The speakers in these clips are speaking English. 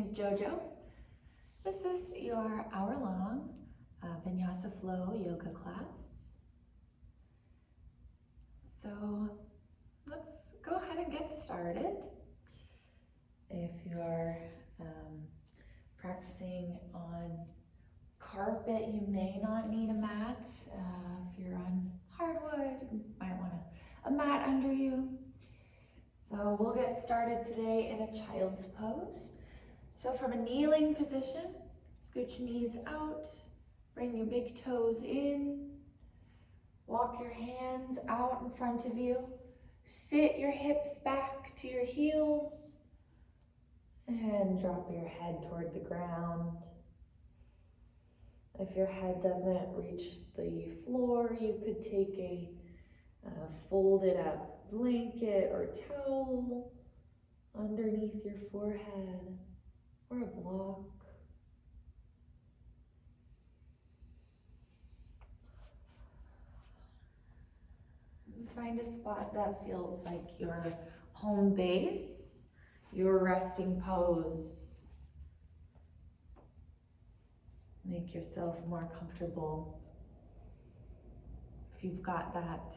is JoJo. This is your hour-long vinyasa flow yoga class. So let's go ahead and get started. If you are practicing on carpet, you may not need a mat. If you're on hardwood, you might want a mat under you. So we'll get started today in a child's pose. So from a kneeling position, scoot your knees out, bring your big toes in, walk your hands out in front of you, sit your hips back to your heels, and drop your head toward the ground. If your head doesn't reach the floor, you could take a folded up blanket or towel underneath your forehead or a block. Find a spot that feels like your home base, your resting pose. Make yourself more comfortable. If you've got that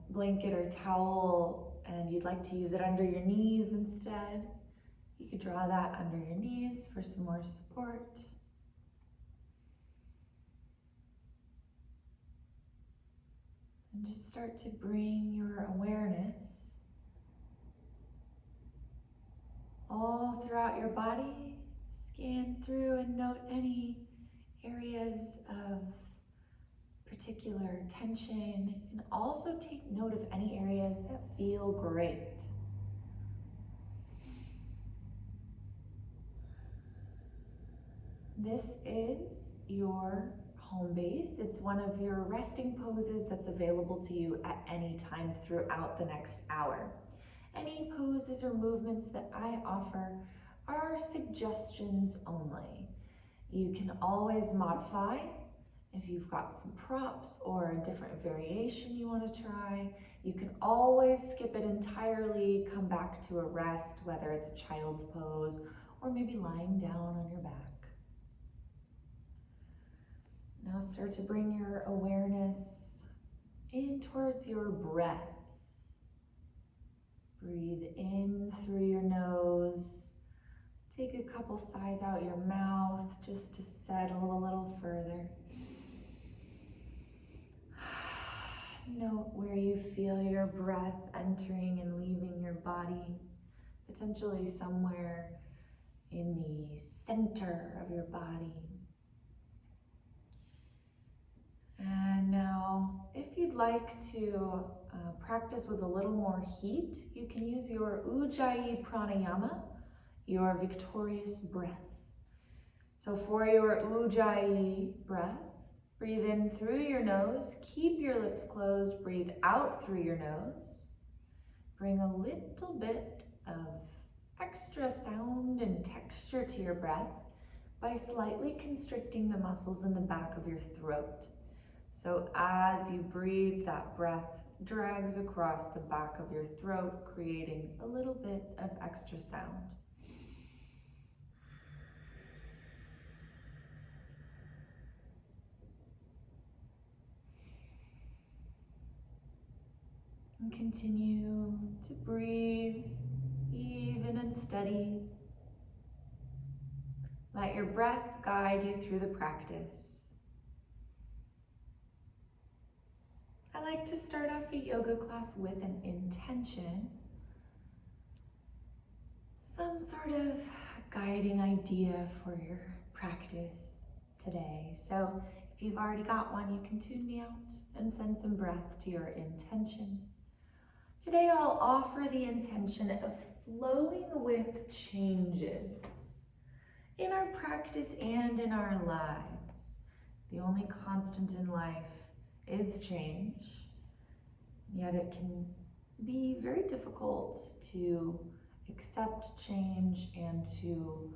blanket or towel and you'd like to use it under your knees instead, you could draw that under your knees for some more support. And just start to bring your awareness all throughout your body. Scan through and note any areas of particular tension, and also take note of any areas that feel great. This is your home base. It's one of your resting poses that's available to you at any time throughout the next hour. Any poses or movements that I offer are suggestions only. You can always modify if you've got some props or a different variation you want to try. You can always skip it entirely, come back to a rest, whether it's a child's pose or maybe lying down on your back. Now start to bring your awareness in towards your breath. Breathe in through your nose. Take a couple sighs out your mouth just to settle a little further. Note where you feel your breath entering and leaving your body, potentially somewhere in the center of your body. And now, if you'd like to practice with a little more heat, you can use your Ujjayi pranayama, your victorious breath. So for your Ujjayi breath, breathe in through your nose, keep your lips closed, breathe out through your nose. Bring a little bit of extra sound and texture to your breath by slightly constricting the muscles in the back of your throat. So as you breathe, that breath drags across the back of your throat, creating a little bit of extra sound. And continue to breathe even and steady. Let your breath guide you through the practice. I like to start off a yoga class with an intention, some sort of guiding idea for your practice today. So if you've already got one, you can tune me out and send some breath to your intention. Today I'll offer the intention of flowing with changes in our practice and in our lives. The only constant in life is change, yet it can be very difficult to accept change and to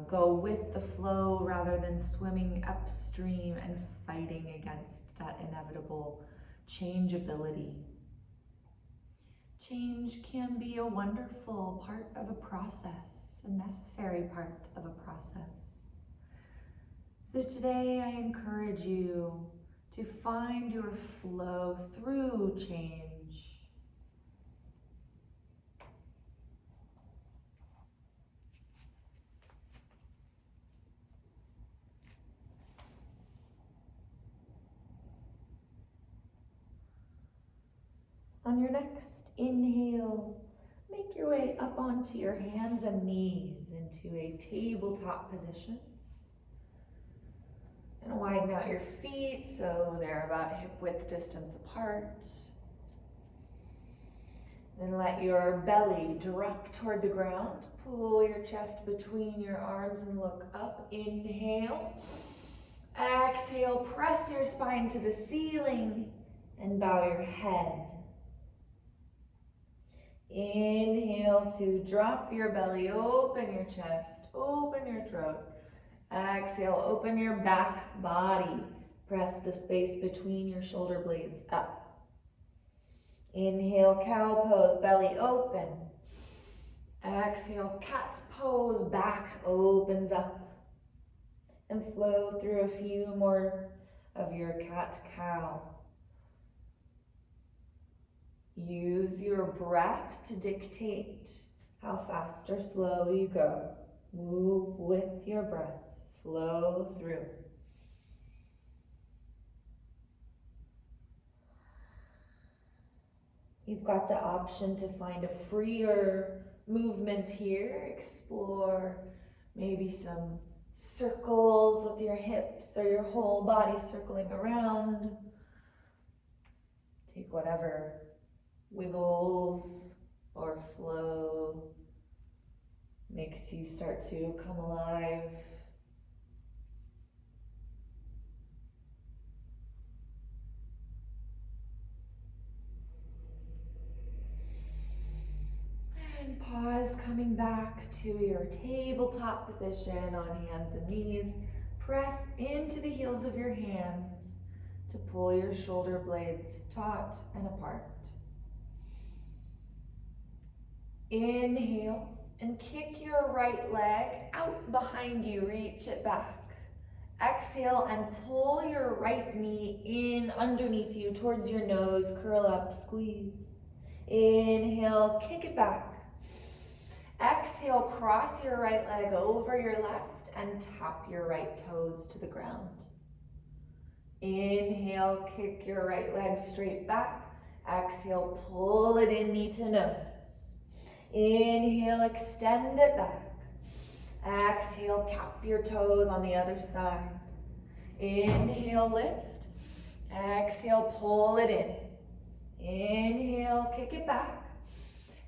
go with the flow rather than swimming upstream and fighting against that inevitable changeability. Change can be a wonderful part of a process, a necessary part of a process. So today I encourage you to find your flow through change. On your next inhale, make your way up onto your hands and knees into a tabletop position. And widen out your feet so they're about hip width distance apart. Then let your belly drop toward the ground. Pull your chest between your arms and look up. Inhale. Exhale, press your spine to the ceiling and bow your head. Inhale to drop your belly, open your chest, open your throat. Exhale, open your back body. Press the space between your shoulder blades up. Inhale, cow pose, belly open. Exhale, cat pose, back opens up. And flow through a few more of your cat-cow. Use your breath to dictate how fast or slow you go. Move with your breath. Flow through. You've got the option to find a freer movement here. Explore maybe some circles with your hips or your whole body circling around. Take whatever wiggles or flow makes you start to come alive. And pause, coming back to your tabletop position on hands and knees. Press into the heels of your hands to pull your shoulder blades taut and apart. Inhale and kick your right leg out behind you, reach it back. Exhale and pull your right knee in underneath you towards your nose, curl up, squeeze. Inhale, kick it back. Exhale, cross your right leg over your left and tap your right toes to the ground. Inhale, kick your right leg straight back. Exhale, pull it in knee to nose. Inhale, extend it back. Exhale, tap your toes on the other side. Inhale, lift. Exhale, pull it in. Inhale, kick it back.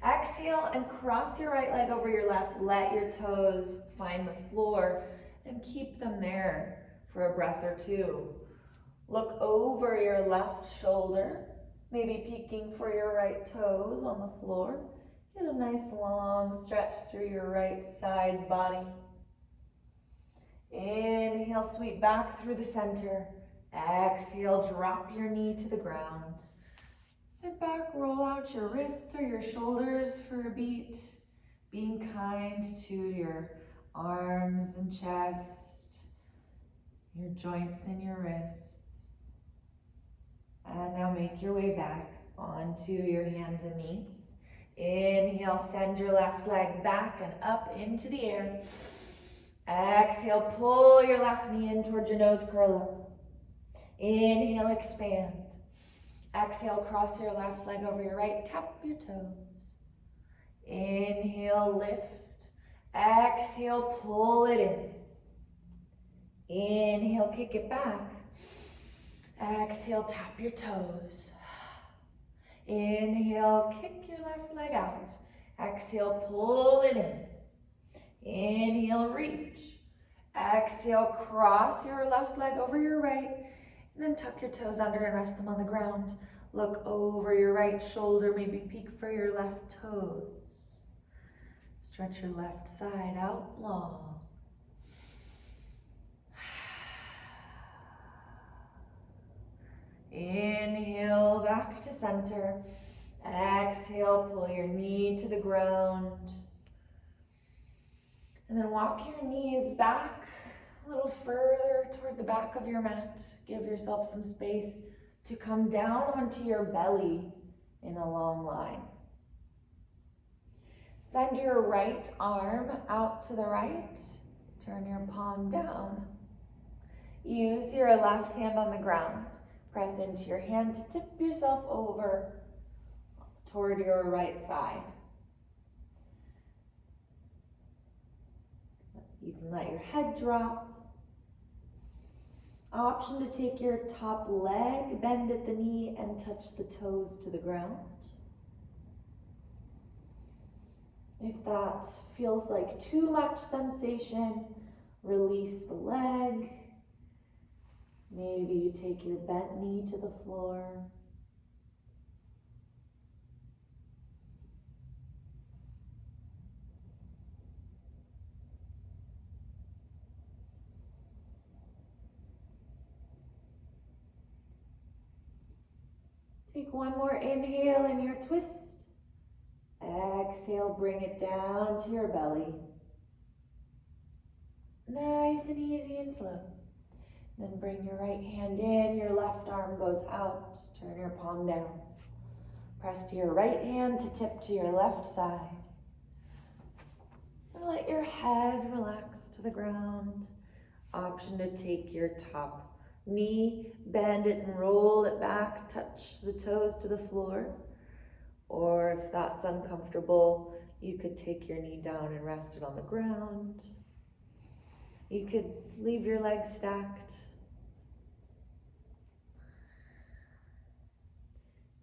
Exhale and cross your right leg over your left. Let your toes find the floor and keep them there for a breath or two. Look over your left shoulder, maybe peeking for your right toes on the floor. Get a nice long stretch through your right side body. Inhale, sweep back through the center. Exhale, drop your knee to the ground. Sit back, roll out your wrists or your shoulders for a beat. Being kind to your arms and chest, your joints and your wrists. And now make your way back onto your hands and knees. Inhale, send your left leg back and up into the air. Exhale, pull your left knee in towards your nose, curl up. Inhale, expand. Exhale, cross your left leg over your right, tap your toes. Inhale, lift. Exhale, pull it in. Inhale, kick it back. Exhale, tap your toes. Inhale, kick your left leg out. Exhale, pull it in. Inhale, reach. Exhale, cross your left leg over your right. And then tuck your toes under and rest them on the ground. Look over your right shoulder, maybe peek for your left toes. Stretch your left side out long. Inhale, back to center. Exhale, pull your knee to the ground. And then walk your knees back a little further toward the back of your mat. Give yourself some space to come down onto your belly in a long line. Send your right arm out to the right. Turn your palm down. Use your left hand on the ground. Press into your hand to tip yourself over toward your right side. You can let your head drop. Option to take your top leg, bend at the knee, and touch the toes to the ground. If that feels like too much sensation, release the leg. Maybe you take your bent knee to the floor. Take one more inhale in your twist. Exhale, bring it down to your belly. Nice and easy and slow. Then bring your right hand in, your left arm goes out. Turn your palm down. Press to your right hand to tip to your left side. And let your head relax to the ground. Option to take your top knee, bend it and roll it back, touch the toes to the floor. Or if that's uncomfortable, you could take your knee down and rest it on the ground. You could leave your legs stacked.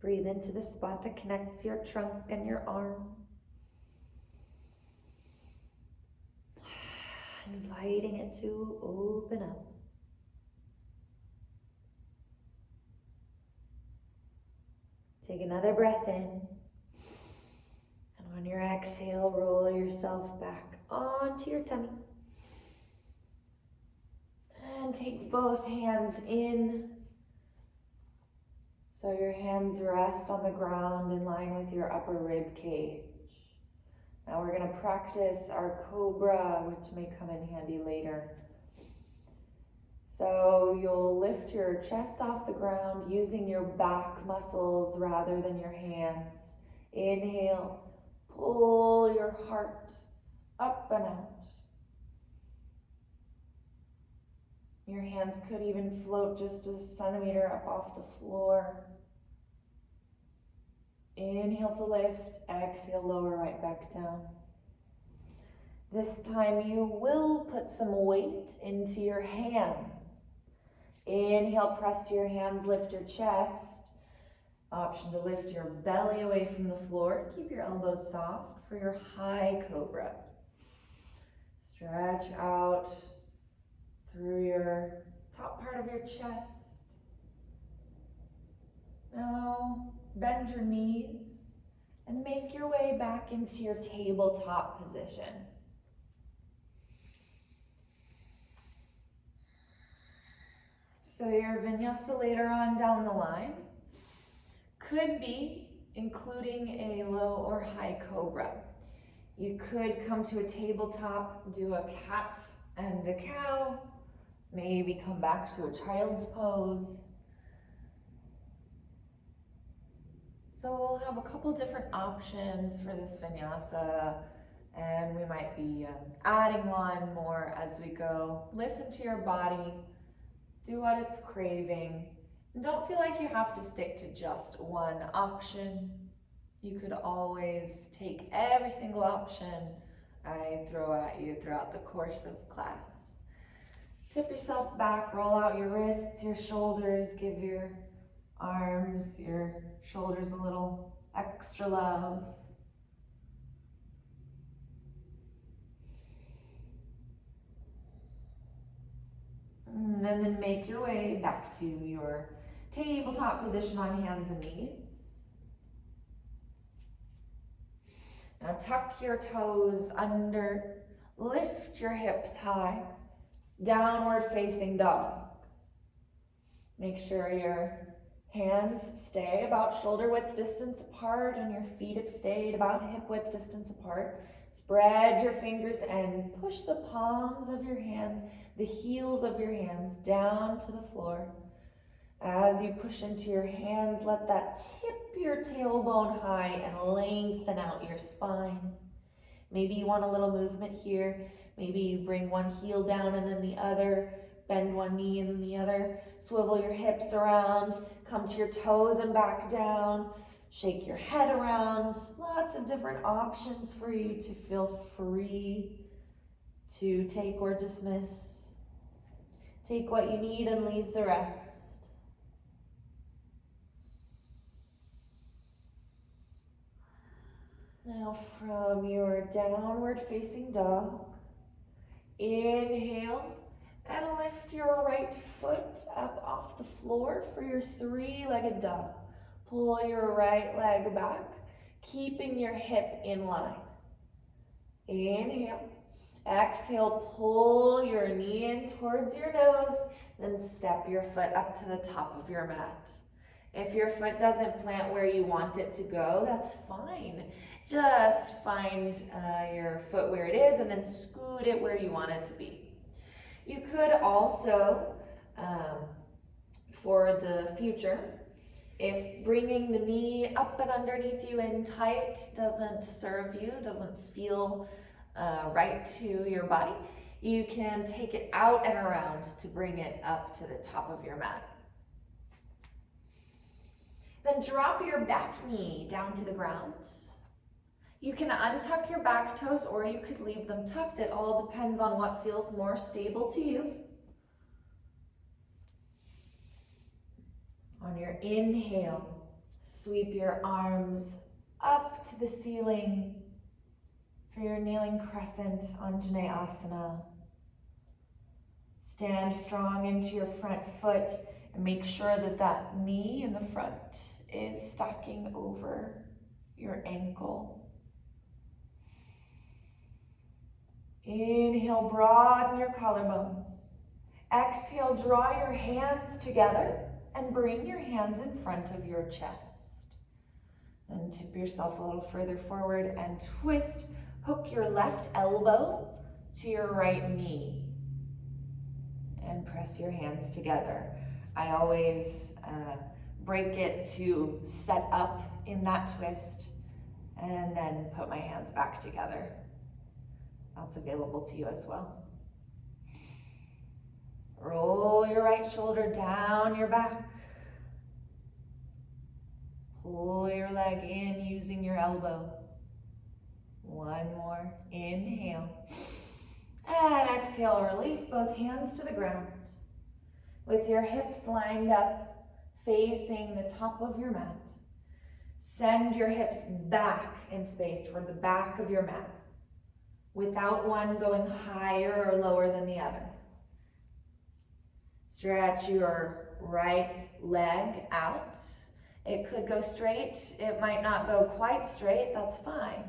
Breathe into the spot that connects your trunk and your arm. Inviting it to open up. Take another breath in. And on your exhale, roll yourself back onto your tummy. And take both hands in. So your hands rest on the ground in line with your upper rib cage. Now we're going to practice our cobra, which may come in handy later. So you'll lift your chest off the ground using your back muscles rather than your hands. Inhale, pull your heart up and out. Your hands could even float just a centimeter up off the floor. Inhale to lift, exhale, lower right back down. This time you will put some weight into your hands. Inhale, press to your hands, lift your chest. Option to lift your belly away from the floor. Keep your elbows soft for your high cobra. Stretch out through your top part of your chest. Now bend your knees and make your way back into your tabletop position. So your vinyasa later on down the line could be including a low or high cobra. You could come to a tabletop, do a cat and a cow, maybe come back to a child's pose. So we'll have a couple different options for this vinyasa, and we might be adding one more as we go. Listen to your body, do what it's craving, and don't feel like you have to stick to just one option. You could always take every single option I throw at you throughout the course of class. Tip yourself back, roll out your wrists, your shoulders, give your arms, your shoulders a little extra love. And then make your way back to your tabletop position on hands and knees. Now tuck your toes under, lift your hips high, downward facing dog. Make sure your Hands stay about shoulder width distance apart, and your feet have stayed about hip width distance apart. Spread your fingers and push the palms of your hands, the heels of your hands, down to the floor. As you push into your hands, let that tip your tailbone high and lengthen out your spine. Maybe you want a little movement here. Maybe you bring one heel down and then the other. Bend one knee and then the other. Swivel your hips around. Come to your toes and back down. Shake your head around. Lots of different options for you to feel free to take or dismiss. Take what you need and leave the rest. Now from your downward facing dog, inhale and lift your right foot up off the floor for your three-legged dog. Pull your right leg back, keeping your hip in line. Inhale. Exhale, pull your knee in towards your nose, then step your foot up to the top of your mat. If your foot doesn't plant where you want it to go, that's fine. Just find your foot where it is and then scoot it where you want it to be. You could also, for the future, if bringing the knee up and underneath you in tight doesn't serve you, doesn't feel right to your body, you can take it out and around to bring it up to the top of your mat. Then drop your back knee down to the ground. You can untuck your back toes or you could leave them tucked. It all depends on what feels more stable to you. On your inhale, sweep your arms up to the ceiling for your kneeling crescent, Anjaneyasana. Stand strong into your front foot and make sure that that knee in the front is stacking over your ankle. Inhale, broaden your collarbones. Exhale, draw your hands together and bring your hands in front of your chest. Then tip yourself a little further forward and twist. Hook your left elbow to your right knee and press your hands together. I always break it to set up in that twist and then put my hands back together. That's available to you as well. Roll your right shoulder down your back. Pull your leg in using your elbow. One more. Inhale. And exhale, release both hands to the ground. With your hips lined up, facing the top of your mat. Send your hips back in space toward the back of your mat, without one going higher or lower than the other. Stretch your right leg out. It could go straight. It might not go quite straight. That's fine.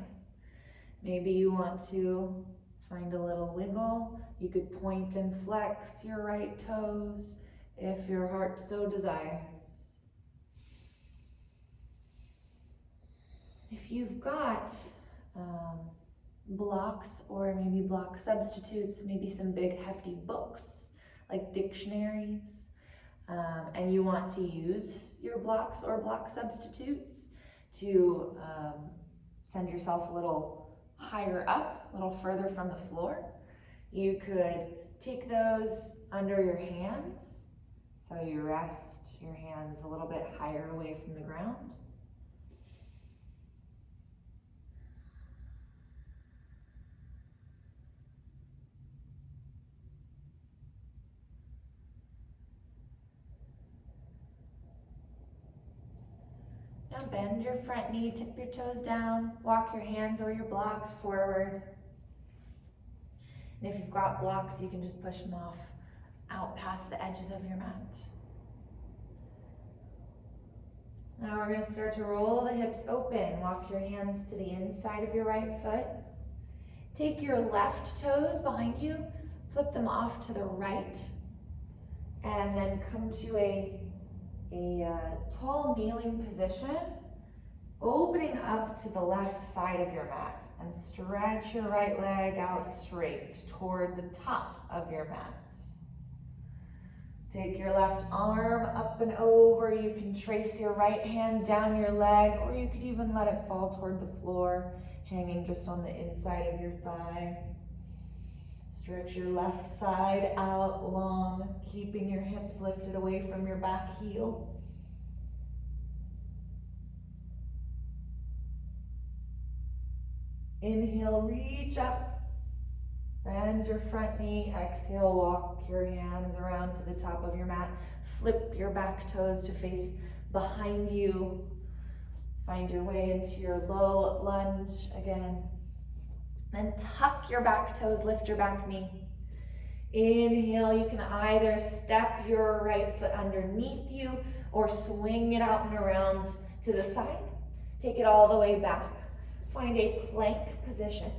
Maybe you want to find a little wiggle. You could point and flex your right toes if your heart so desires. If you've got blocks or maybe block substitutes, maybe some big hefty books like dictionaries, and you want to use your blocks or block substitutes to send yourself a little higher up, a little further from the floor, you could take those under your hands so you rest your hands a little bit higher away from the ground. Now bend your front knee, tip your toes down, walk your hands or your blocks forward. And if you've got blocks, you can just push them off out past the edges of your mat. Now we're going to start to roll the hips open. Walk your hands to the inside of your right foot. Take your left toes behind you, flip them off to the right, and then come to a tall kneeling position, opening up to the left side of your mat, and stretch your right leg out straight toward the top of your mat. Take your left arm up and over. You can trace your right hand down your leg, or you could even let it fall toward the floor, hanging just on the inside of your thigh. Stretch your left side out long, keeping your hips lifted away from your back heel. Inhale, reach up. Bend your front knee. Exhale, walk your hands around to the top of your mat. Flip your back toes to face behind you. Find your way into your low lunge again. Then tuck your back toes, lift your back knee. Inhale, you can either step your right foot underneath you or swing it out and around to the side. Take it all the way back. Find a plank position.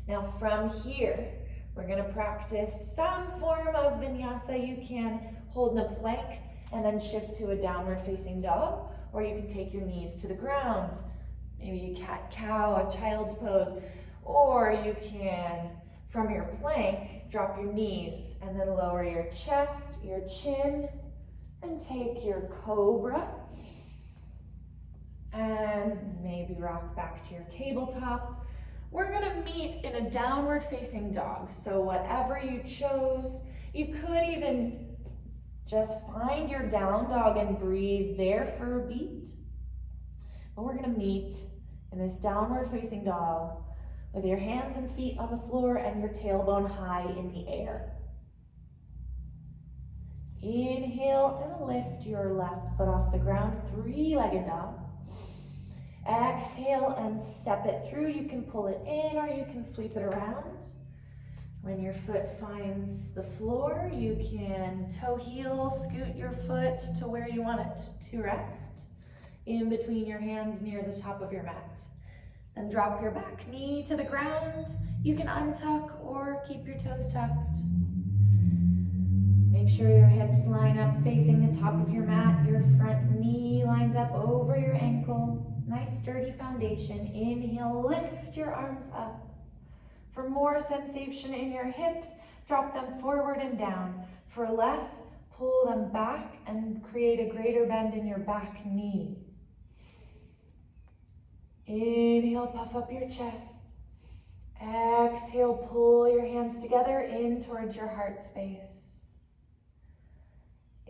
Now from here, we're going to practice some form of vinyasa. You can hold in a plank and then shift to a downward facing dog, or you can take your knees to the ground. Maybe a cat-cow, a child's pose, or you can, from your plank, drop your knees and then lower your chest, your chin, and take your cobra. And maybe rock back to your tabletop. We're gonna meet in a downward facing dog. So whatever you chose, you could even just find your down dog and breathe there for a beat. But we're gonna meet in this downward facing dog with your hands and feet on the floor and your tailbone high in the air. Inhale and lift your left foot off the ground, three-legged dog. Exhale and step it through. You can pull it in or you can sweep it around. When your foot finds the floor, you can toe heel, scoot your foot to where you want it to rest, in between your hands near the top of your mat. Then drop your back knee to the ground. You can untuck or keep your toes tucked. Make sure your hips line up facing the top of your mat. Your front knee lines up over your ankle. Nice sturdy foundation. Inhale, lift your arms up. For more sensation in your hips, drop them forward and down. For less, pull them back and create a greater bend in your back knee. Inhale, puff up your chest. Exhale, pull your hands together in towards your heart space.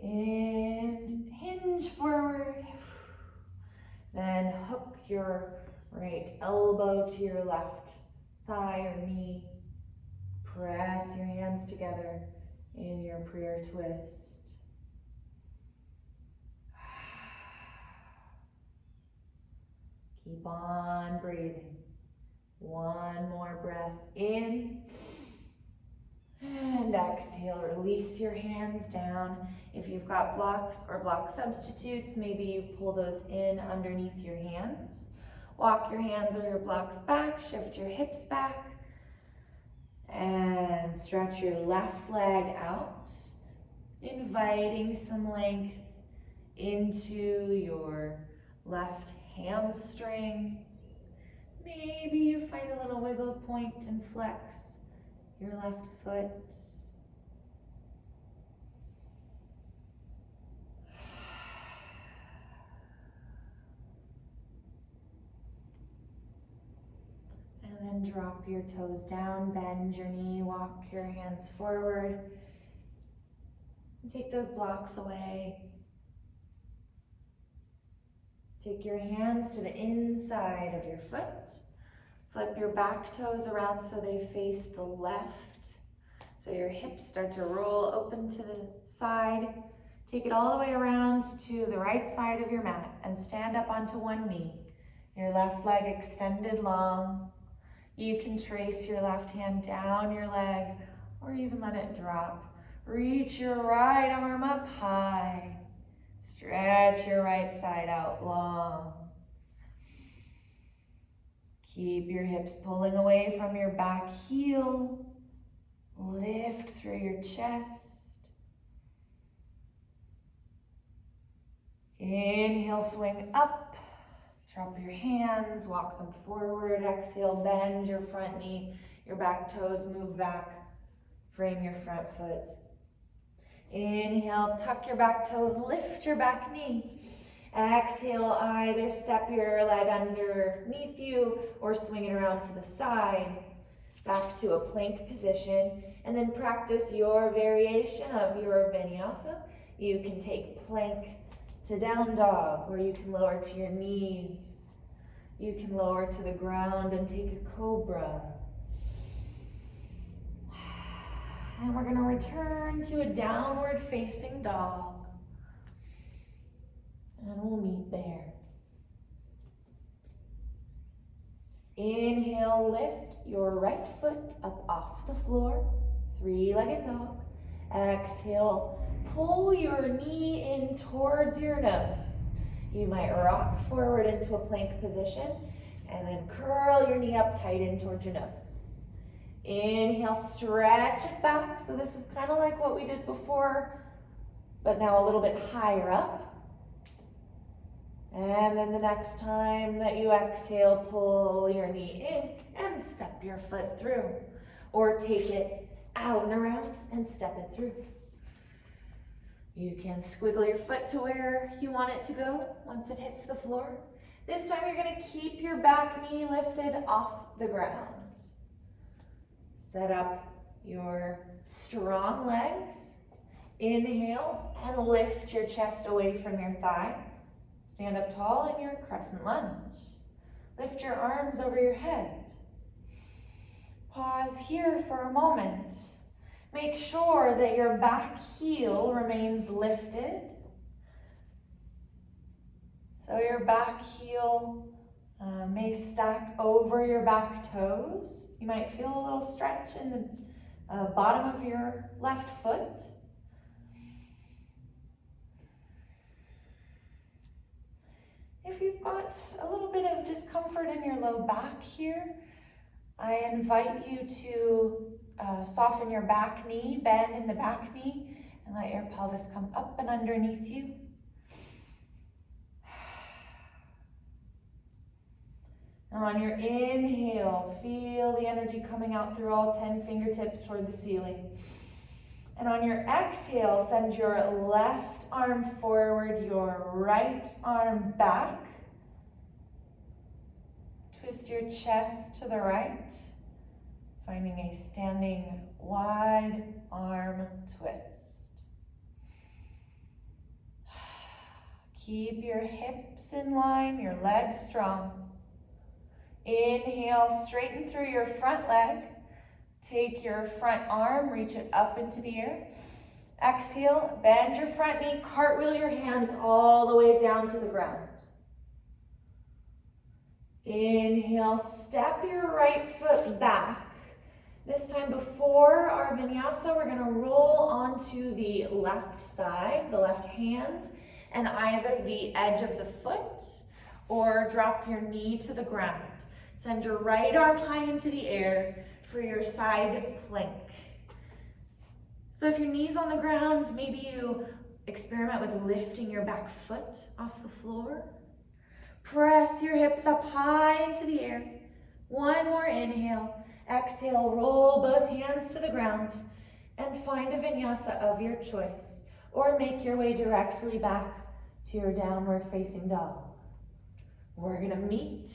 And hinge forward. Then hook your right elbow to your left thigh or knee. Press your hands together in your prayer twist. Keep on breathing. One more breath in. And exhale, release your hands down. If you've got blocks or block substitutes, maybe you pull those in underneath your hands. Walk your hands or your blocks back, shift your hips back, and stretch your left leg out, inviting some length into your left hamstring. Maybe you find a little wiggle point and flex your left foot. And then drop your toes down, bend your knee, walk your hands forward. And take those blocks away. Take your hands to the inside of your foot. Flip your back toes around so they face the left. So your hips start to roll open to the side. Take it all the way around to the right side of your mat and stand up onto one knee. Your left leg extended long. You can trace your left hand down your leg or even let it drop. Reach your right arm up high. Stretch your right side out long. Keep your hips pulling away from your back heel. Lift through your chest. Inhale, swing up. Drop your hands, walk them forward. Exhale, bend your front knee, your back toes move back. Frame your front foot. Inhale, tuck your back toes, lift your back knee. Exhale, either step your leg underneath you or swing it around to the side. Back to a plank position. And then practice your variation of your vinyasa. You can take plank to down dog, or you can lower to your knees. You can lower to the ground and take a cobra. And we're gonna return to a downward facing dog. And we'll meet there. Inhale, lift your right foot up off the floor, three-legged dog. Exhale, pull your knee in towards your nose. You might rock forward into a plank position and then curl your knee up tight in towards your nose. Inhale, stretch it back. So this is kind of like what we did before, but now a little bit higher up. And then the next time that you exhale, pull your knee in and step your foot through. Or take it out and around and step it through. You can squiggle your foot to where you want it to go once it hits the floor. This time you're going to keep your back knee lifted off the ground. Set up your strong legs. Inhale and lift your chest away from your thigh. Stand up tall in your crescent lunge. Lift your arms over your head. Pause here for a moment. Make sure that your back heel remains lifted. So your back heel may stack over your back toes. You might feel a little stretch in the bottom of your left foot. If you've got a little bit of discomfort in your low back here, I invite you to soften your back knee, bend in the back knee, and let your pelvis come up and underneath you. Now on your inhale, feel the energy coming out through all 10 fingertips toward the ceiling. And on your exhale, send your left arm forward, your right arm back. Twist your chest to the right, finding a standing wide arm twist. Keep your hips in line, your legs strong. Inhale, straighten through your front leg. Take your front arm, reach it up into the air. Exhale, bend your front knee, cartwheel your hands all the way down to the ground. Inhale, step your right foot back. This time before our vinyasa, we're gonna roll onto the left side, the left hand, and either the edge of the foot or drop your knee to the ground. Send your right arm high into the air for your side plank. So if your knee's on the ground, maybe you experiment with lifting your back foot off the floor. Press your hips up high into the air. One more inhale. Exhale, roll both hands to the ground and find a vinyasa of your choice, or make your way directly back to your downward facing dog. We're gonna meet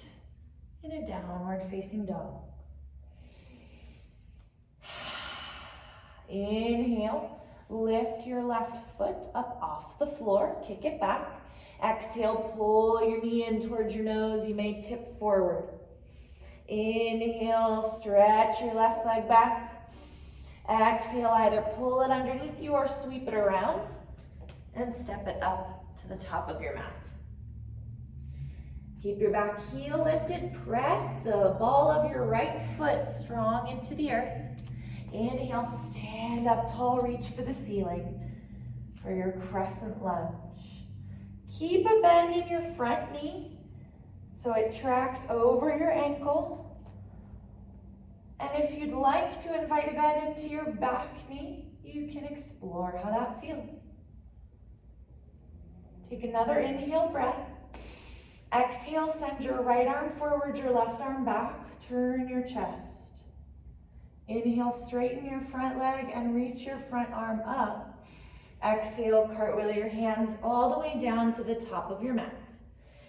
in a downward facing dog. Inhale, lift your left foot up off the floor, kick it back. Exhale, pull your knee in towards your nose. You may tip forward. Inhale, stretch your left leg back. Exhale, either pull it underneath you or sweep it around and step it up to the top of your mat. Keep your back heel lifted. Press the ball of your right foot strong into the earth. Inhale, stand up tall, reach for the ceiling for your crescent lunge. Keep a bend in your front knee so it tracks over your ankle. And if you'd like to invite a bend into your back knee, you can explore how that feels. Take another inhale breath. Exhale, send your right arm forward, your left arm back. Turn your chest. Inhale, straighten your front leg and reach your front arm up. Exhale, cartwheel your hands all the way down to the top of your mat.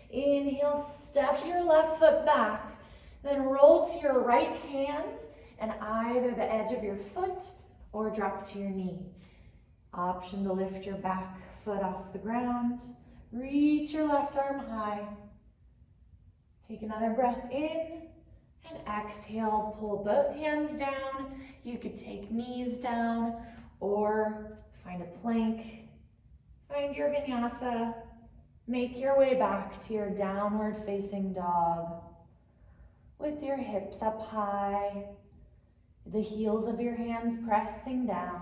Inhale, step your left foot back, then roll to your right hand and either the edge of your foot or drop to your knee. Option to lift your back foot off the ground. Reach your left arm high. Take another breath in and exhale, pull both hands down. You could take knees down or find a plank. Find your vinyasa. Make your way back to your downward facing dog with your hips up high, the heels of your hands pressing down.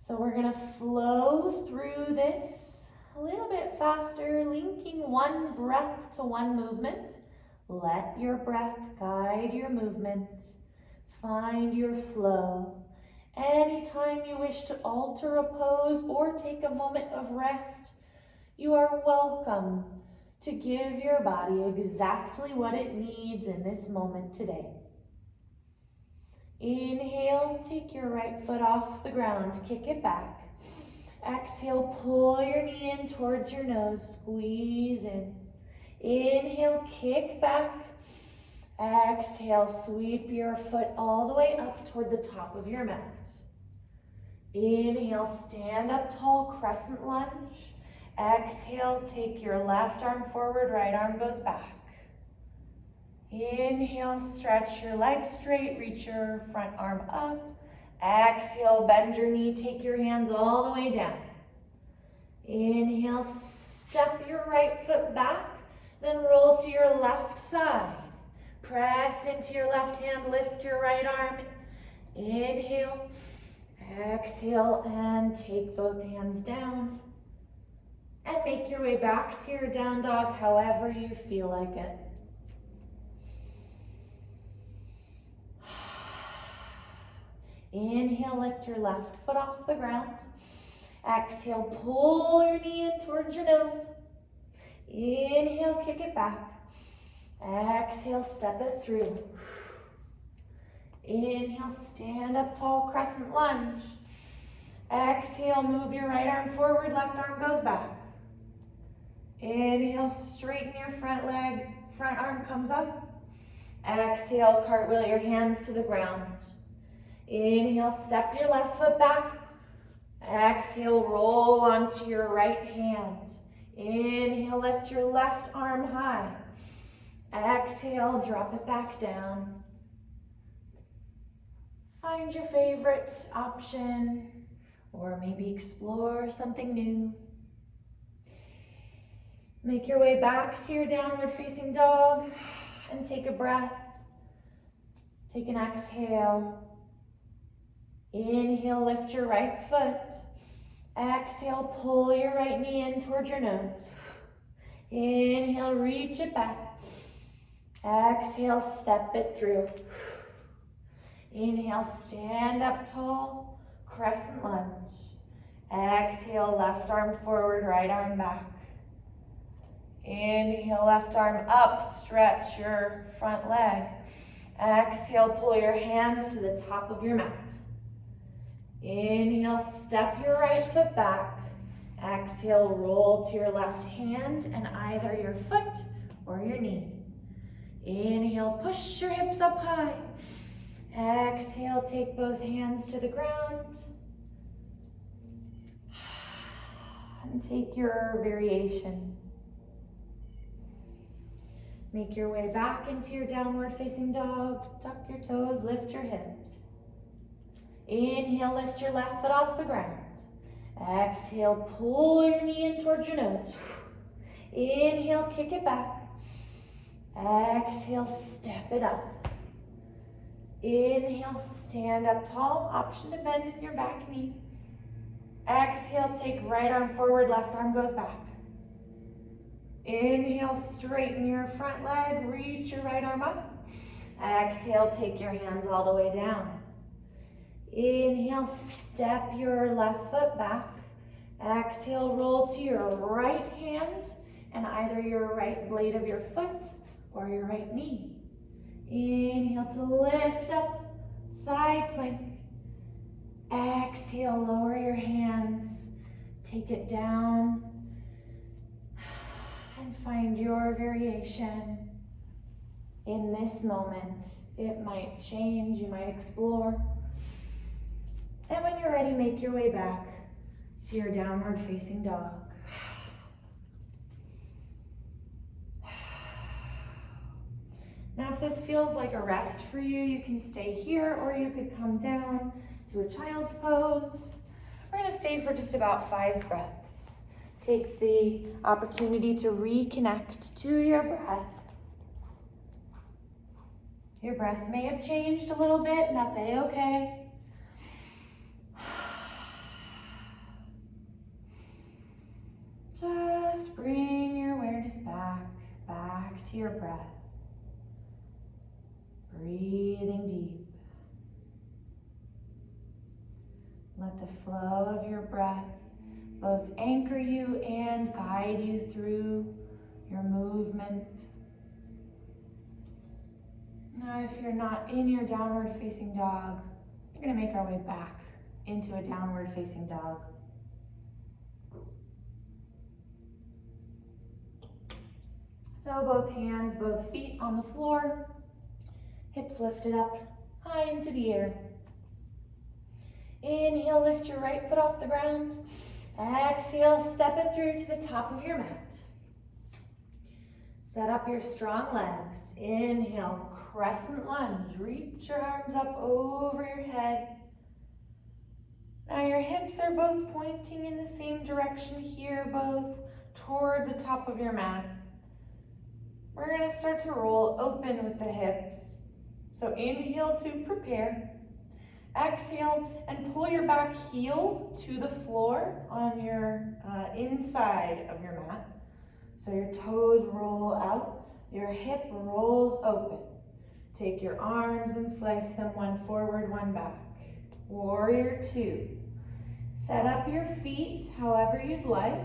So we're gonna flow through this a little bit faster, linking one breath to one movement. Let your breath guide your movement. Find your flow. Anytime you wish to alter a pose or take a moment of rest, you are welcome to give your body exactly what it needs in this moment today. Inhale, take your right foot off the ground, kick it back. Exhale, pull your knee in towards your nose, squeeze in. Inhale, kick back. Exhale, sweep your foot all the way up toward the top of your mat. Inhale, stand up tall, crescent lunge. Exhale, take your left arm forward, right arm goes back. Inhale, stretch your legs straight, reach your front arm up. Exhale, bend your knee, take your hands all the way down. Inhale, step your right foot back, then roll to your left side. Press into your left hand, lift your right arm. Inhale, exhale, and take both hands down. And make your way back to your down dog however you feel like it. Inhale, lift your left foot off the ground. Exhale, pull your knee in towards your nose. Inhale, kick it back. Exhale, step it through. Inhale, stand up tall, crescent lunge. Exhale, move your right arm forward, left arm goes back. Inhale, straighten your front leg, front arm comes up. Exhale, cartwheel your hands to the ground. Inhale, step your left foot back. Exhale, roll onto your right hand. Inhale, lift your left arm high. Exhale, drop it back down. Find your favorite option, or maybe explore something new. Make your way back to your downward facing dog and take a breath. Take an exhale. Inhale, lift your right foot. Exhale, pull your right knee in towards your nose. Inhale, reach it back. Exhale, step it through. Inhale, stand up tall, crescent lunge. Exhale, left arm forward, right arm back. Inhale, left arm up, stretch your front leg. Exhale, pull your hands to the top of your mat. Inhale, step your right foot back. Exhale, roll to your left hand and either your foot or your knee. Inhale, push your hips up high. Exhale, take both hands to the ground. And take your variation. Make your way back into your downward facing dog. Tuck your toes, lift your hips. Inhale, lift your left foot off the ground. Exhale, pull your knee in towards your nose. Inhale, kick it back. Exhale, step it up. Inhale, stand up tall. Option to bend in your back knee. Exhale, take right arm forward, left arm goes back. Inhale, straighten your front leg, reach your right arm up. Exhale, take your hands all the way down. Inhale, step your left foot back. Exhale, roll to your right hand and either your right blade of your foot or your right knee. Inhale to lift up, side plank. Exhale, lower your hands, take it down, and find your variation in this moment. It might change, you might explore. And when you're ready, make your way back to your downward facing dog. Now, if this feels like a rest for you, you can stay here or you could come down to a child's pose. We're gonna stay for just about 5 breaths. Take the opportunity to reconnect to your breath. Your breath may have changed a little bit, and that's a-okay. Just bring your awareness back to your breath. Breathing deep. Let the flow of your breath both anchor you and guide you through your movement. Now, if you're not in your downward facing dog, we're going to make our way back into a downward facing dog. So both hands, both feet on the floor, hips lifted up high into the air. Inhale, lift your right foot off the ground. Exhale, step it through to the top of your mat. Set up your strong legs. Inhale, crescent lunge. Reach your arms up over your head. Now your hips are both pointing in the same direction here, both toward the top of your mat. We're going to start to roll open with the hips. So inhale to prepare. Exhale and pull your back heel to the floor on your inside of your mat. So your toes roll out, your hip rolls open. Take your arms and slice them, one forward, one back. Warrior 2. Set up your feet however you'd like.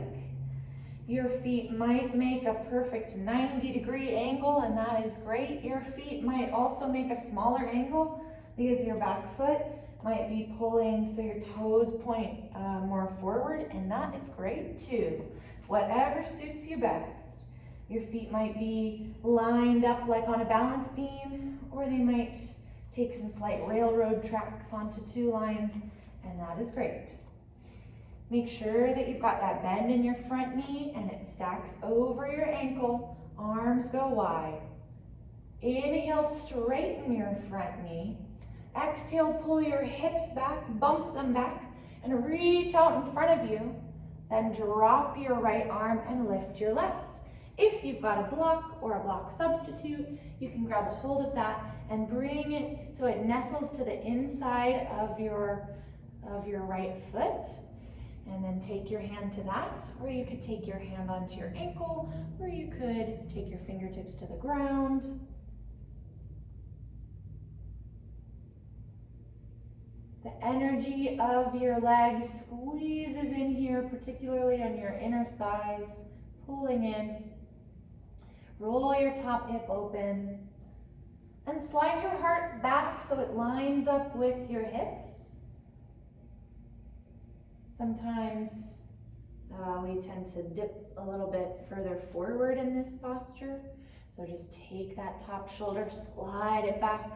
Your feet might make a perfect 90-degree angle, and that is great. Your feet might also make a smaller angle because your back foot might be pulling so your toes point more forward, and that is great too. Whatever suits you best. Your feet might be lined up like on a balance beam, or they might take some slight railroad tracks onto 2 lines, and that is great. Make sure that you've got that bend in your front knee and it stacks over your ankle. Arms go wide. Inhale, straighten your front knee. Exhale, pull your hips back, bump them back, and reach out in front of you. Then drop your right arm and lift your left. If you've got a block or a block substitute, you can grab a hold of that and bring it so it nestles to the inside of your right foot. And then take your hand to that, or you could take your hand onto your ankle, or you could take your fingertips to the ground. The energy of your legs squeezes in here, particularly on your inner thighs, pulling in. Roll your top hip open, and slide your heart back so it lines up with your hips. Sometimes we tend to dip a little bit further forward in this posture. So just take that top shoulder, slide it back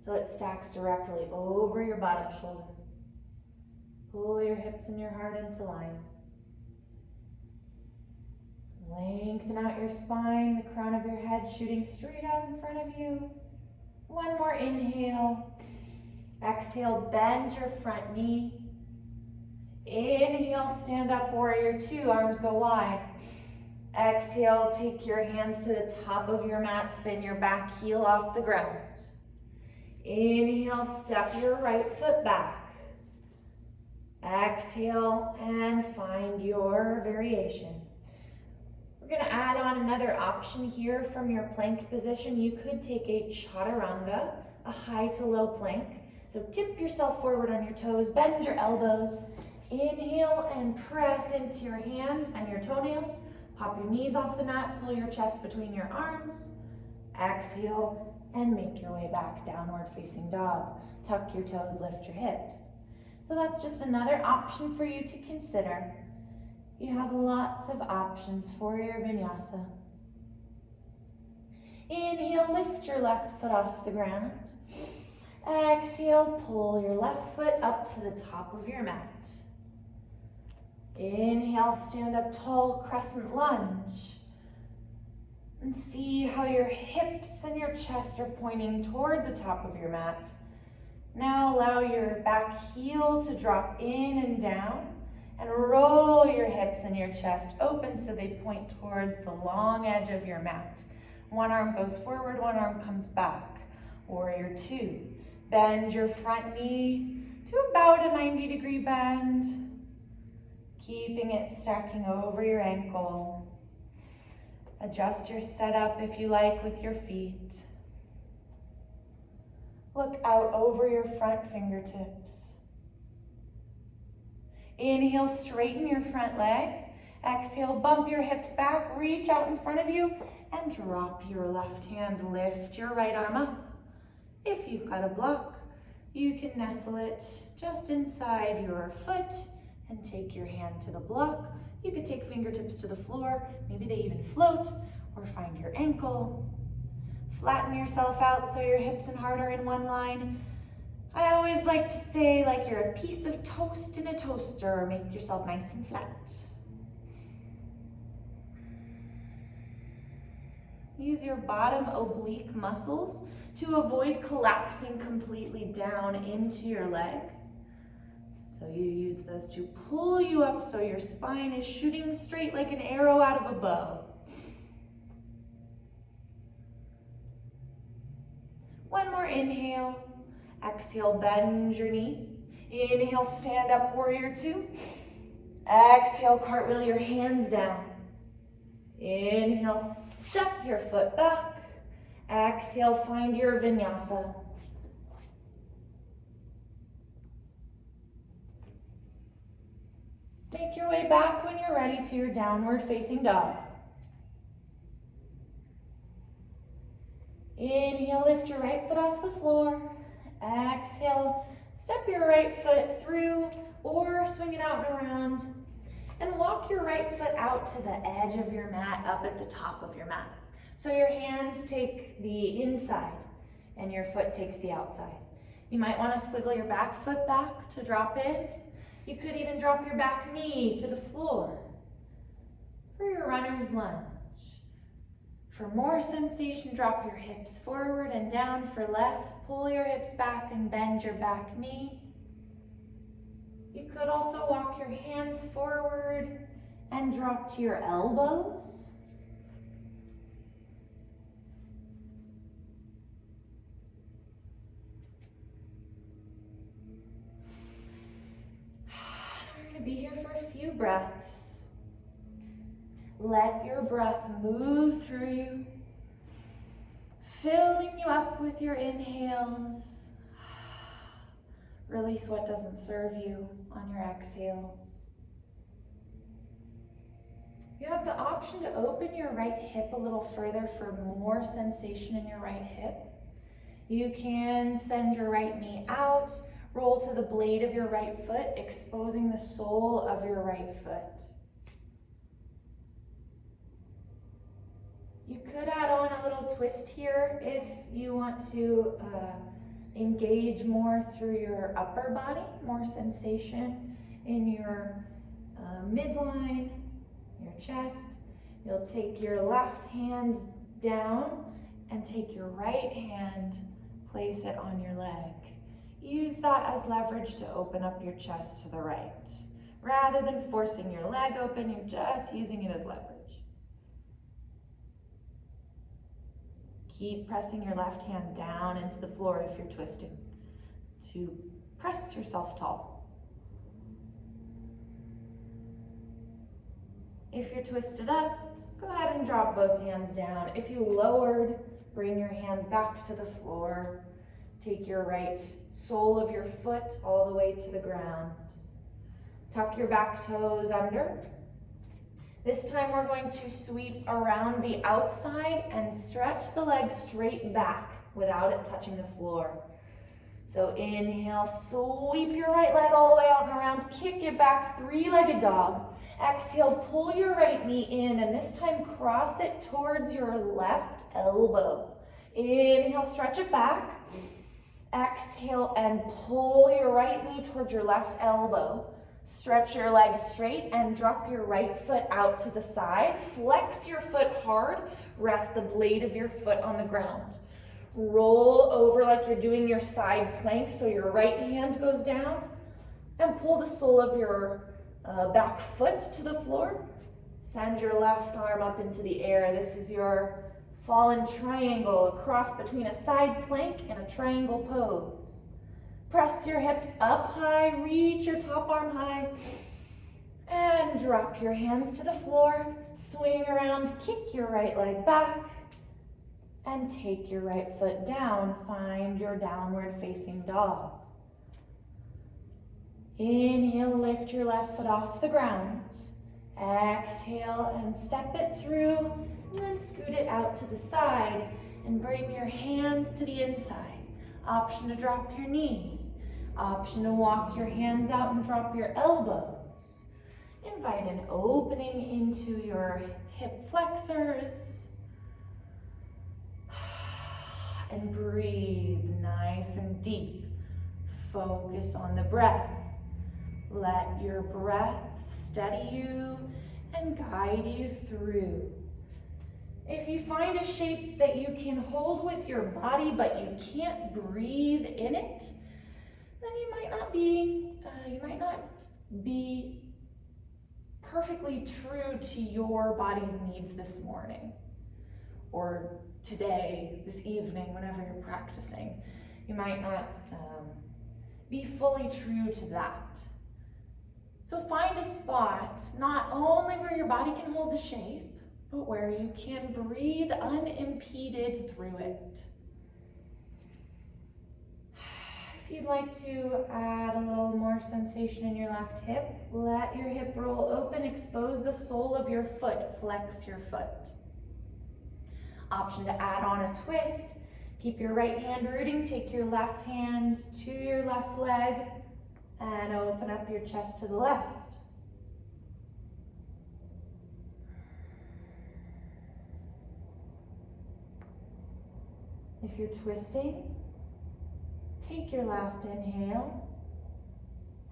so it stacks directly over your bottom shoulder. Pull your hips and your heart into line. Lengthen out your spine, the crown of your head shooting straight out in front of you. One more inhale. Exhale, bend your front knee. Inhale, stand up, warrior 2, arms go wide. Exhale, take your hands to the top of your mat, spin your back heel off the ground. Inhale, step your right foot back. Exhale, and find your variation. We're going to add on another option here from your plank position. You could take a chaturanga, a high to low plank. So tip yourself forward on your toes, bend your elbows. Inhale and press into your hands and your toenails. Pop your knees off the mat, pull your chest between your arms. Exhale and make your way back, downward facing dog. Tuck your toes, lift your hips. So that's just another option for you to consider. You have lots of options for your vinyasa. Inhale, lift your left foot off the ground. Exhale, pull your left foot up to the top of your mat. Inhale, stand up tall, crescent lunge. And see how your hips and your chest are pointing toward the top of your mat. Now allow your back heel to drop in and down, and roll your hips and your chest open so they point towards the long edge of your mat. One arm goes forward, one arm comes back. Warrior two. Bend your front knee to about a 90-degree bend, keeping it stacking over your ankle. Adjust your setup if you like with your feet. Look out over your front fingertips. Inhale, straighten your front leg. Exhale, bump your hips back, reach out in front of you, and drop your left hand. Lift your right arm up. If you've got a block, you can nestle it just inside your foot and take your hand to the block. You could take fingertips to the floor, maybe they even float, or find your ankle. Flatten yourself out so your hips and heart are in one line. I always like to say, like you're a piece of toast in a toaster. Make yourself nice and flat. Use your bottom oblique muscles to avoid collapsing completely down into your leg. So you use those to pull you up so your spine is shooting straight like an arrow out of a bow. One more inhale. Exhale, bend your knee. Inhale, stand up, warrior two. Exhale, cartwheel your hands down. Inhale, step your foot back. Exhale, find your vinyasa. Make your way back when you're ready to your downward facing dog. Inhale, lift your right foot off the floor. Exhale, step your right foot through or swing it out and around. And walk your right foot out to the edge of your mat, up at the top of your mat. So your hands take the inside and your foot takes the outside. You might want to squiggle your back foot back to drop in. You could even drop your back knee to the floor for your runner's lunge. For more sensation, drop your hips forward and down. For less, pull your hips back and bend your back knee. You could also walk your hands forward and drop to your elbows. We're going to be here for a few breaths. Let your breath move through you, filling you up with your inhales. Release what doesn't serve you on your exhales. You have the option to open your right hip a little further for more sensation in your right hip. You can send your right knee out, roll to the blade of your right foot, exposing the sole of your right foot. You could add on a little twist here if you want to engage more through your upper body, more sensation in your midline, your chest. You'll take your left hand down and take your right hand, place it on your leg. Use that as leverage to open up your chest to the right. Rather than forcing your leg open, you're just using it as leverage. Keep pressing your left hand down into the floor if you're twisting to press yourself tall. If you're twisted up, go ahead and drop both hands down. If you lowered, bring your hands back to the floor. Take your right sole of your foot all the way to the ground. Tuck your back toes under. This time we're going to sweep around the outside and stretch the legs straight back without it touching the floor. So inhale, sweep your right leg all the way out and around, kick it back, three-legged dog. Exhale, pull your right knee in, and this time cross it towards your left elbow. Inhale, stretch it back. Exhale and pull your right knee towards your left elbow. Stretch your legs straight and drop your right foot out to the side. Flex your foot hard. Rest the blade of your foot on the ground. Roll over like you're doing your side plank, so your right hand goes down. And pull the sole of your back foot to the floor. Send your left arm up into the air. This is your fallen triangle, a cross between a side plank and a triangle pose. Press your hips up high, reach your top arm high, and drop your hands to the floor. Swing around, kick your right leg back, and take your right foot down. Find your downward facing dog. Inhale, lift your left foot off the ground. Exhale and step it through, and then scoot it out to the side and bring your hands to the inside. Option to drop your knee. Option to walk your hands out and drop your elbows. Invite an opening into your hip flexors. And breathe nice and deep. Focus on the breath. Let your breath steady you and guide you through. If you find a shape that you can hold with your body but you can't breathe in it, then you might not be perfectly true to your body's needs this morning or today, this evening, whenever you're practicing. You might not be fully true to that. So find a spot, not only where your body can hold the shape, but where you can breathe unimpeded through it. If you'd like to add a little more sensation in your left hip, let your hip roll open, expose the sole of your foot, flex your foot. Option to add on a twist. Keep your right hand rooting, take your left hand to your left leg, and open up your chest to the left. If you're twisting, take your last inhale.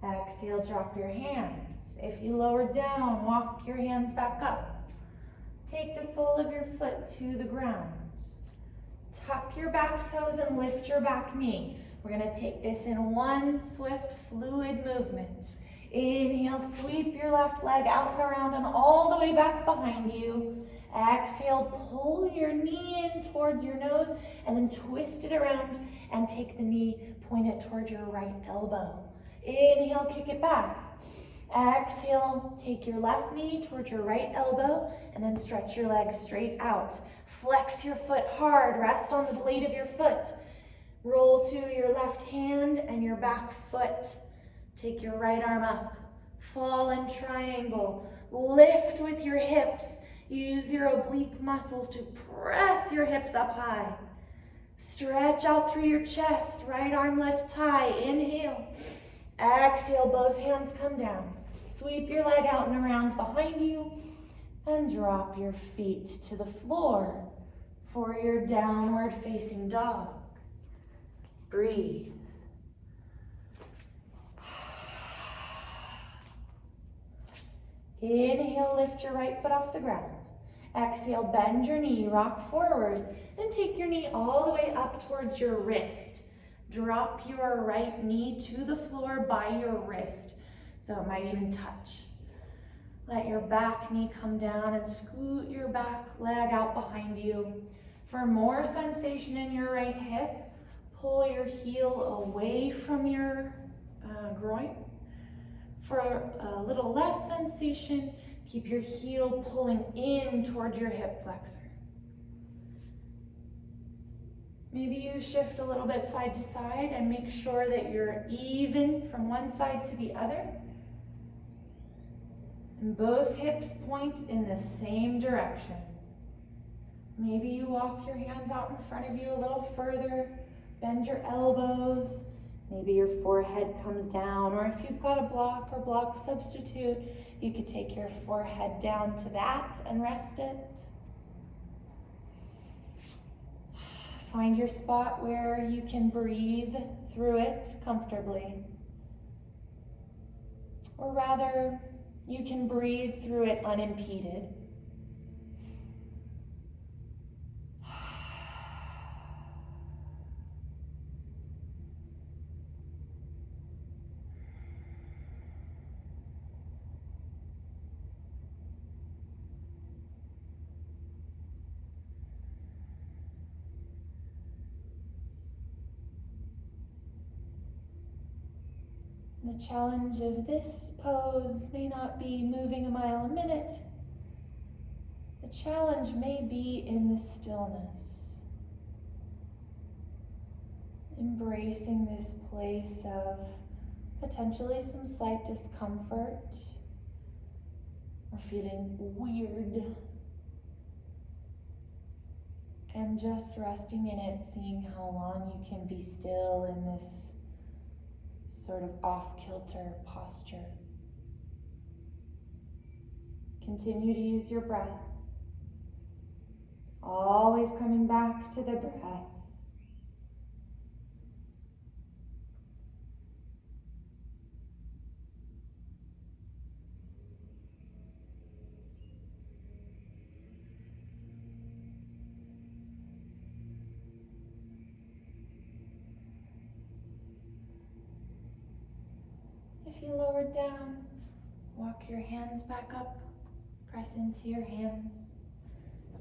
Exhale, drop your hands. If you lower down, walk your hands back up. Take the sole of your foot to the ground. Tuck your back toes and lift your back knee. We're going to take this in one swift, fluid movement. Inhale, sweep your left leg out and around and all the way back behind you. Exhale, pull your knee in towards your nose and then twist it around and take the knee, point it towards your right elbow. Inhale, kick it back. Exhale, take your left knee towards your right elbow and then stretch your legs straight out. Flex your foot hard, rest on the blade of your foot. Roll to your left hand and your back foot. Take your right arm up. Fallen triangle. Lift with your hips. Use your oblique muscles to press your hips up high. Stretch out through your chest. Right arm lifts high. Inhale. Exhale, both hands come down. Sweep your leg out and around behind you and drop your feet to the floor for your downward facing dog. Breathe. Inhale, lift your right foot off the ground. Exhale, bend your knee, rock forward. Then take your knee all the way up towards your wrist. Drop your right knee to the floor by your wrist, so it might even touch. Let your back knee come down and scoot your back leg out behind you. For more sensation in your right hip, pull your heel away from your groin. For a little less sensation, keep your heel pulling in toward your hip flexor. Maybe you shift a little bit side to side and make sure that you're even from one side to the other. And both hips point in the same direction. Maybe you walk your hands out in front of you a little further, bend your elbows, maybe your forehead comes down, or if you've got a block or block substitute, you could take your forehead down to that and rest it. Find your spot where you can breathe through it comfortably. Or rather, you can breathe through it unimpeded. The challenge of this pose may not be moving a mile a minute. The challenge may be in the stillness. Embracing this place of potentially some slight discomfort or feeling weird. And just resting in it, seeing how long you can be still in this sort of off-kilter posture. Continue to use your breath. Always coming back to the breath. If you lowered down, walk your hands back up, press into your hands,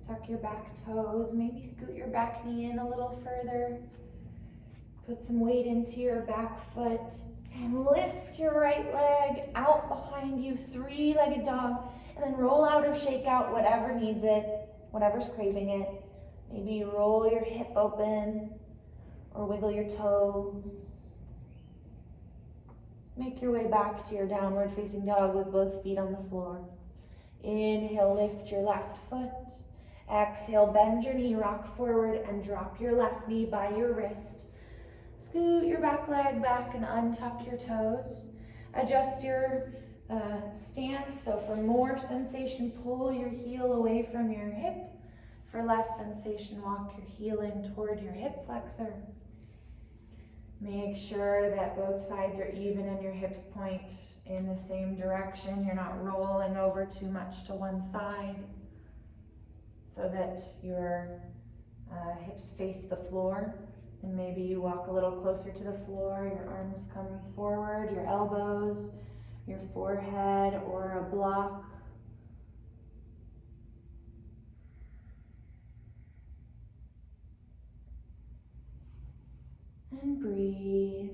tuck your back toes, maybe scoot your back knee in a little further, put some weight into your back foot, and lift your right leg out behind you, three-legged dog, and then roll out or shake out whatever needs it, whatever's craving it. Maybe you roll your hip open or wiggle your toes. Make your way back to your downward facing dog with both feet on the floor. Inhale, lift your left foot. Exhale, bend your knee, rock forward, and drop your left knee by your wrist. Scoot your back leg back and untuck your toes. Adjust your stance, so for more sensation, pull your heel away from your hip. For less sensation, walk your heel in toward your hip flexor. Make sure that both sides are even and your hips point in the same direction. You're not rolling over too much to one side so that your hips face the floor. And maybe you walk a little closer to the floor, your arms come forward, your elbows, your forehead, or a block. And breathe.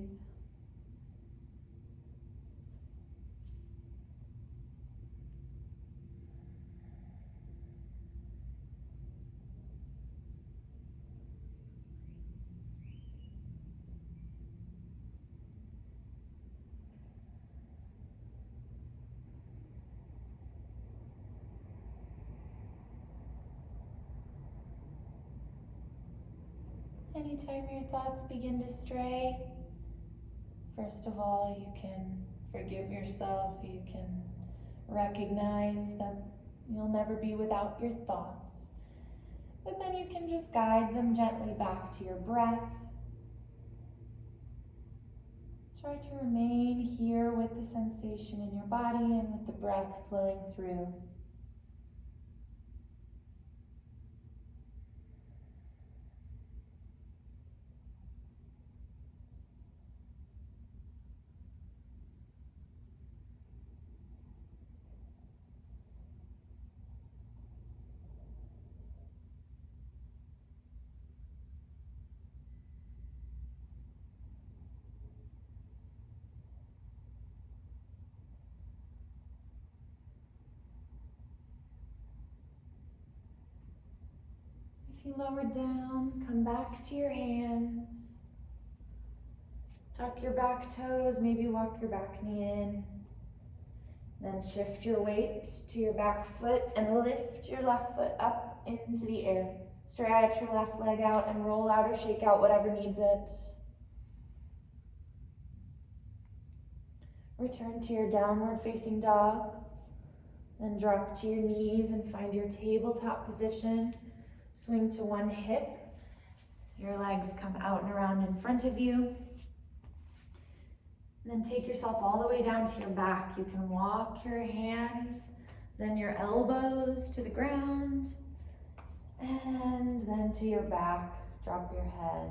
Anytime your thoughts begin to stray, first of all, you can forgive yourself. You can recognize that you'll never be without your thoughts. But then you can just guide them gently back to your breath. Try to remain here with the sensation in your body and with the breath flowing through. If you lower down, come back to your hands. Tuck your back toes, maybe walk your back knee in. Then shift your weight to your back foot and lift your left foot up into the air. Stretch your left leg out and roll out or shake out, whatever needs it. Return to your downward facing dog. Then drop to your knees and find your tabletop position. Swing to one hip. Your legs come out and around in front of you. And then take yourself all the way down to your back. You can walk your hands, then your elbows to the ground, and then to your back. Drop your head.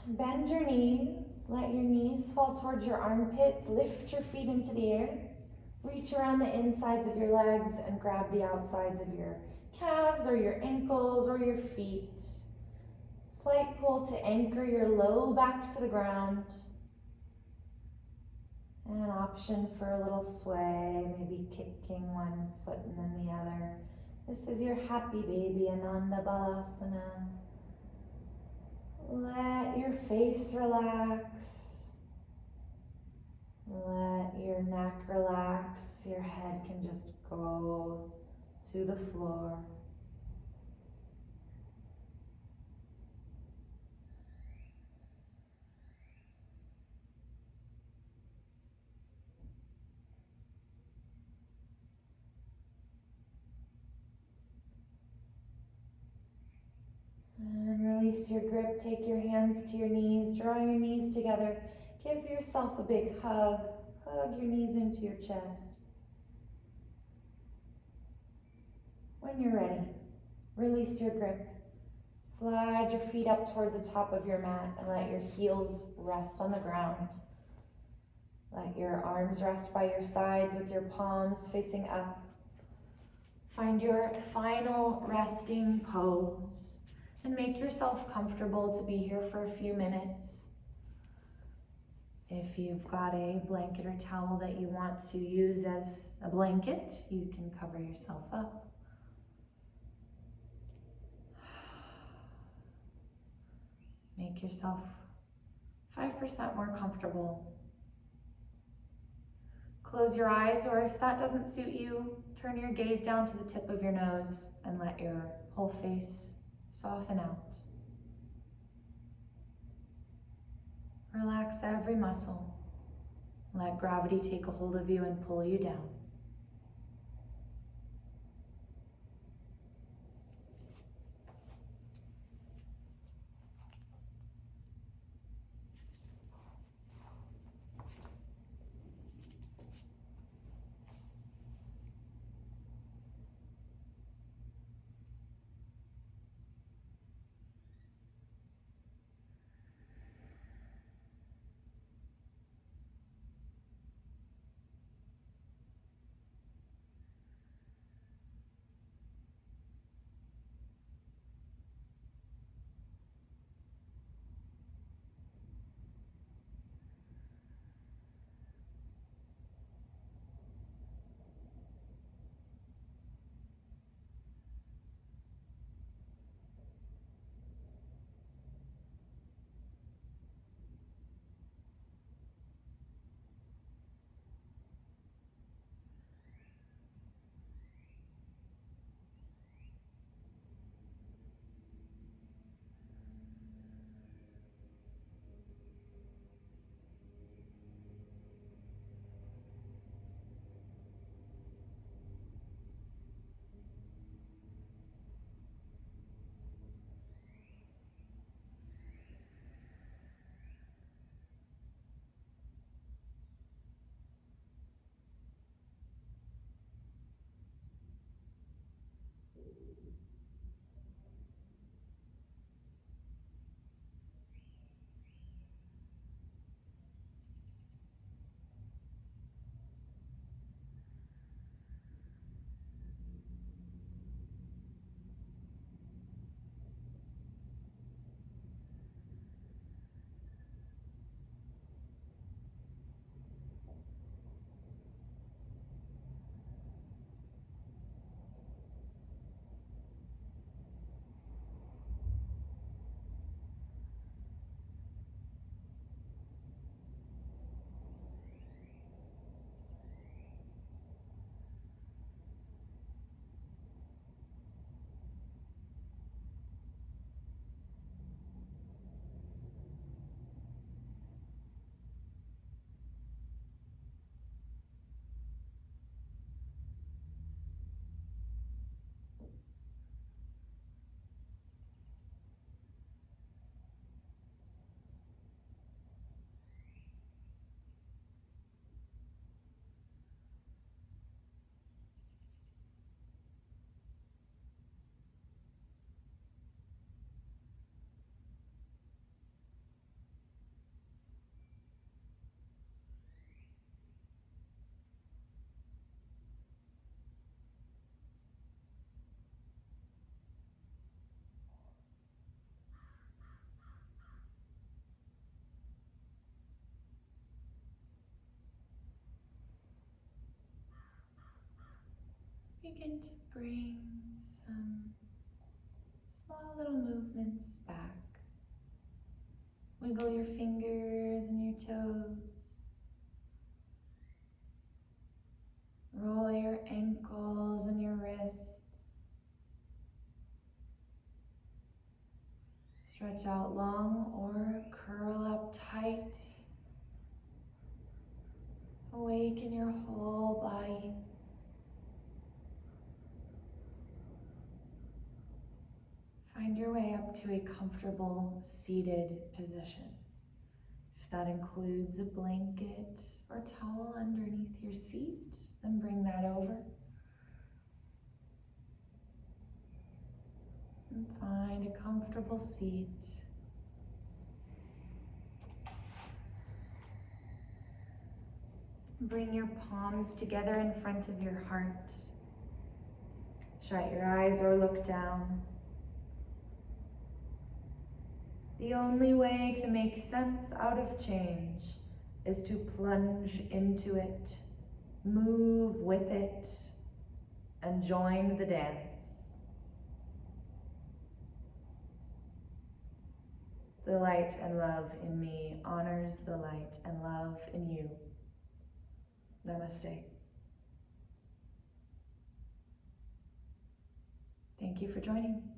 Bend your knees. Let your knees fall towards your armpits. Lift your feet into the air. Reach around the insides of your legs and grab the outsides of your calves or your ankles or your feet. Slight pull to anchor your low back to the ground. And an option for a little sway, maybe kicking one foot and then the other. This is your happy baby, Ananda Balasana. Let your face relax. Let your neck relax. Your head can just go to the floor. And release your grip. Take your hands to your knees. Draw your knees together. Give yourself a big hug. Hug your knees into your chest. When you're ready, release your grip. Slide your feet up toward the top of your mat and let your heels rest on the ground. Let your arms rest by your sides with your palms facing up. Find your final resting pose and make yourself comfortable to be here for a few minutes. If you've got a blanket or towel that you want to use as a blanket, you can cover yourself up. Make yourself 5% more comfortable. Close your eyes, or if that doesn't suit you, turn your gaze down to the tip of your nose and let your whole face soften out. Relax every muscle. Let gravity take a hold of you and pull you down. Begin to bring some small little movements back. Wiggle your fingers and your toes. Roll your ankles and your wrists. Stretch out long or curl up tight. Awaken your whole body. Find your way up to a comfortable seated position. If that includes a blanket or towel underneath your seat, then bring that over. And find a comfortable seat. Bring your palms together in front of your heart. Shut your eyes or look down. The only way to make sense out of change is to plunge into it, move with it, and join the dance. The light and love in me honors the light and love in you. Namaste. Thank you for joining.